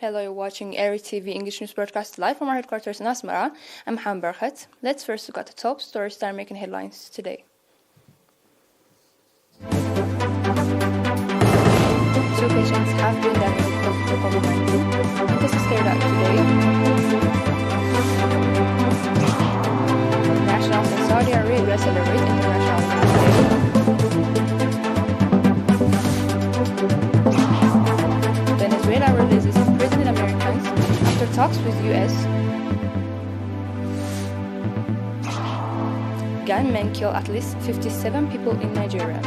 Hello, you're watching ERi-TV English News Broadcast live from our headquarters in Asmara. I'm Mohamed Barkhat. Let's first look at the top stories that are making headlines today. Two patients have been diagnosed with COVID-19. This is carried out today. Nationals in Saudi Arabia celebrate International Women's Day. Venezuela releases imprisoned Americans after talks with US. Gunmen kill at least 57 people in Nigeria.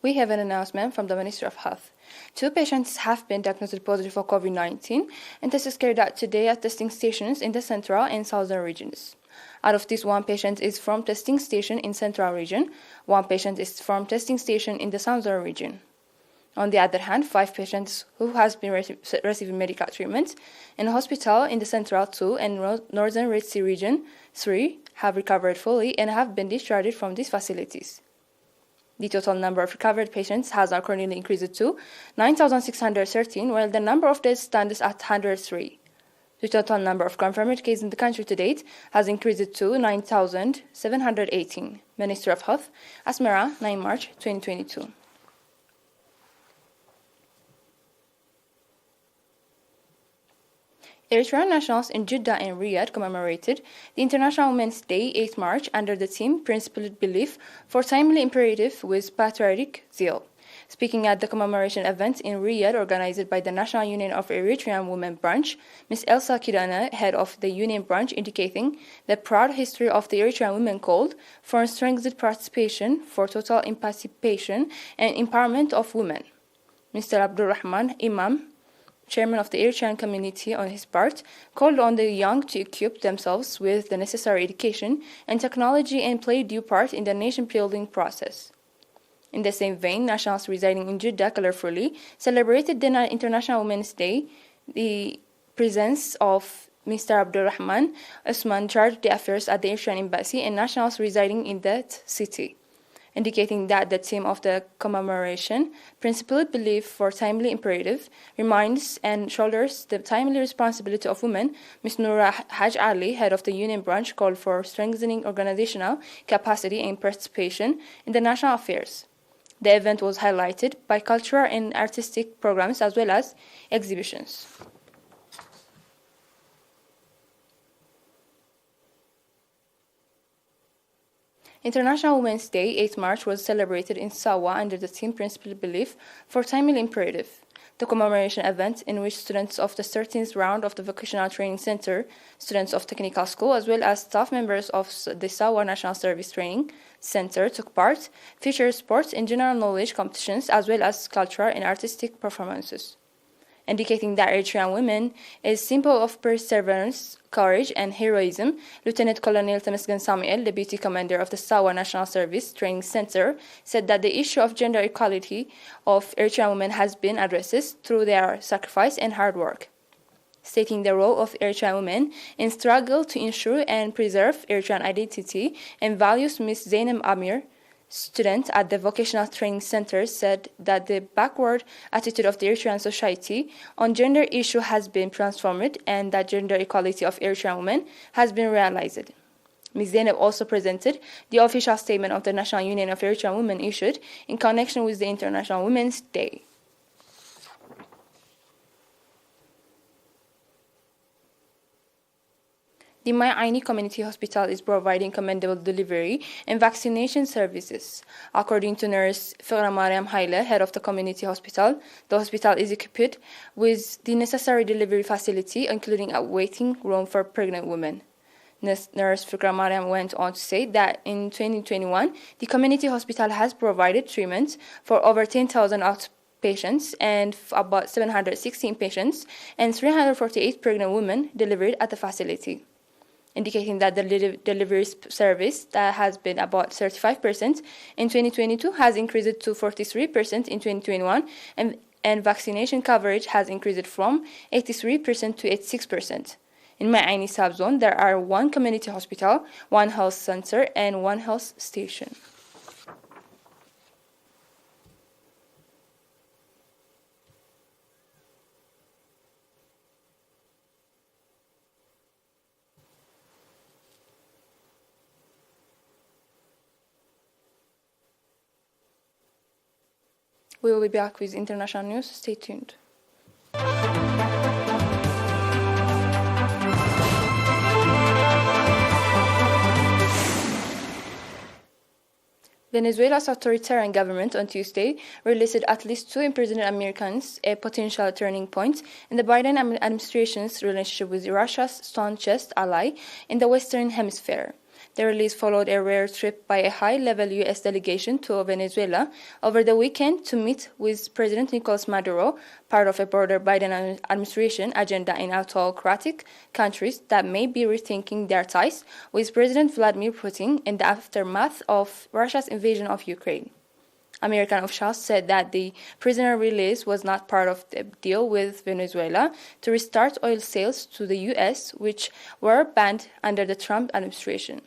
We have an announcement from the Ministry of Health. Two patients have been diagnosed positive for COVID-19, and this is carried out today at testing stations in the central and southern regions. Out of this, one patient is from testing station in central region, one patient is from testing station in the southern region. On the other hand, 5 patients who has been receiving medical treatment in a hospital in the central 2 and northern Red Sea region 3 have recovered fully and have been discharged from these facilities. The total number of recovered patients has accordingly increased to 9,613, while the number of deaths stands at 103. The total number of confirmed cases in the country to date has increased to 9,718. Ministry of Health, Asmara, 9 March 2022. Eritrean nationals in Jeddah and Riyadh commemorated the International Women's Day 8 March under the theme Principled Belief for Timely Imperative with Patriotic Zeal. Speaking at the commemoration event in Riyadh organized by the National Union of Eritrean Women Branch, Ms. Elsa Kidana, head of the union branch, indicating the proud history of the Eritrean women called for strengthened participation, for total emancipation and empowerment of women. Mr. Abdulrahman Imam, chairman of the Eritrean community, on his part, called on the young to equip themselves with the necessary education and technology and play due part in the nation-building process. In the same vein, nationals residing in Jeddah colorfully celebrated the International Women's Day. The presence of Mr. Abdulrahman Usman charged the affairs at the Eritrean embassy and nationals residing in that city, indicating that the theme of the commemoration, Principled Belief for Timely Imperative, reminds and shoulders the timely responsibility of women. Ms. Noura Haj Ali, head of the union branch, called for strengthening organizational capacity and participation in the national affairs. The event was highlighted by cultural and artistic programs as well as exhibitions. International Women's Day 8 March was celebrated in Sawa under the theme Principled Belief for Timely Imperative. The commemoration event, in which students of the 13th round of the Vocational Training Center, students of technical school, as well as staff members of the Sawa National Service Training Center took part, featured sports and general knowledge competitions, as well as cultural and artistic performances. Indicating that Eritrean women is symbol of perseverance, courage, and heroism, Lieutenant Colonel Temesgen Samuel, Deputy Commander of the Sawa National Service Training Center, said that the issue of gender equality of Eritrean women has been addressed through their sacrifice and hard work. Stating the role of Eritrean women in struggle to ensure and preserve Eritrean identity and values, Ms. Zainab Amir, student at the Vocational Training Center, said that the backward attitude of the Eritrean society on gender issue has been transformed and that gender equality of Eritrean women has been realized. Ms. Zainab also presented the official statement of the National Union of Eritrean Women issued in connection with the International Women's Day. The My Aini Community Hospital is providing commendable delivery and vaccination services. According to nurse Figra Mariam Haile, head of the community hospital, the hospital is equipped with the necessary delivery facility, including a waiting room for pregnant women. Nurse Figra Mariam went on to say that in 2021, the community hospital has provided treatment for over 10,000 outpatients and about 716 patients and 348 pregnant women delivered at the facility, indicating that the delivery service that has been about 35% in 2022 has increased to 43% in 2021, and vaccination coverage has increased from 83% to 86%. In Ma'ani subzone, there are 1 community hospital, 1 health center, and 1 health station. We will be back with international news. Stay tuned. Venezuela's authoritarian government on Tuesday released at least 2 imprisoned Americans, a potential turning point in the Biden administration's relationship with Russia's staunchest ally in the Western Hemisphere. The release followed a rare trip by a high-level U.S. delegation to Venezuela over the weekend to meet with President Nicolas Maduro, part of a broader Biden administration agenda in autocratic countries that may be rethinking their ties with President Vladimir Putin in the aftermath of Russia's invasion of Ukraine. American officials said that the prisoner release was not part of the deal with Venezuela to restart oil sales to the U.S., which were banned under the Trump administration.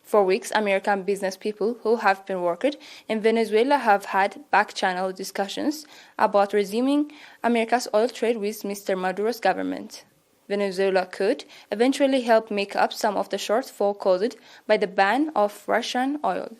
For weeks, American business people who have been working in Venezuela have had back-channel discussions about resuming America's oil trade with Mr. Maduro's government. Venezuela could eventually help make up some of the shortfall caused by the ban of Russian oil.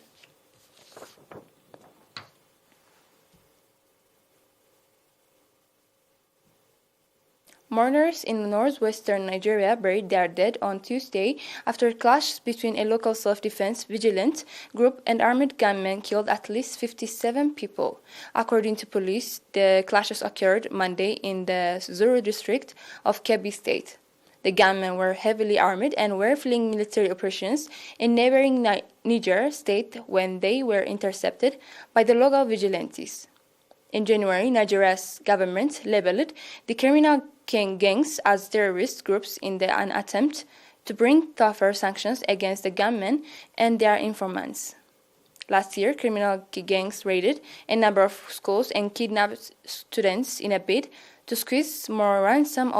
Mourners in northwestern Nigeria buried their dead on Tuesday after a clash between a local self-defense vigilant group and armed gunmen killed at least 57 people. According to police, the clashes occurred Monday in the Zuru district of Kebbi State. The gunmen were heavily armed and were fleeing military operations in neighboring Niger State when they were intercepted by the local vigilantes. In January, Nigeria's government labeled the criminal gangs as terrorist groups in an attempt to bring tougher sanctions against the gunmen and their informants. Last year, criminal gangs raided a number of schools and kidnapped students in a bid to squeeze more ransom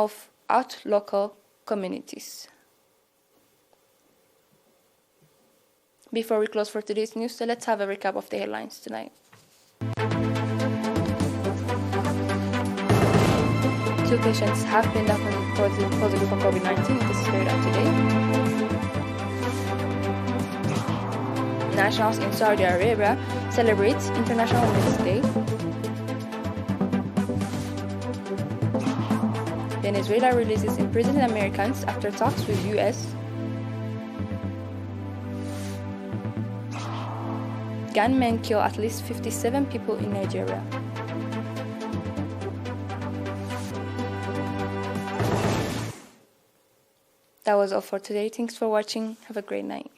out local communities. Before we close for today's news, let's have a recap of the headlines tonight. 2 patients have been diagnosed positive for COVID-19. This is very up to date. Nationals in Saudi Arabia celebrate International Women's Day. Venezuela releases imprisoned Americans after talks with U.S. Gunmen kill at least 57 people in Nigeria. That was all for today. Thanks for watching. Have a great night.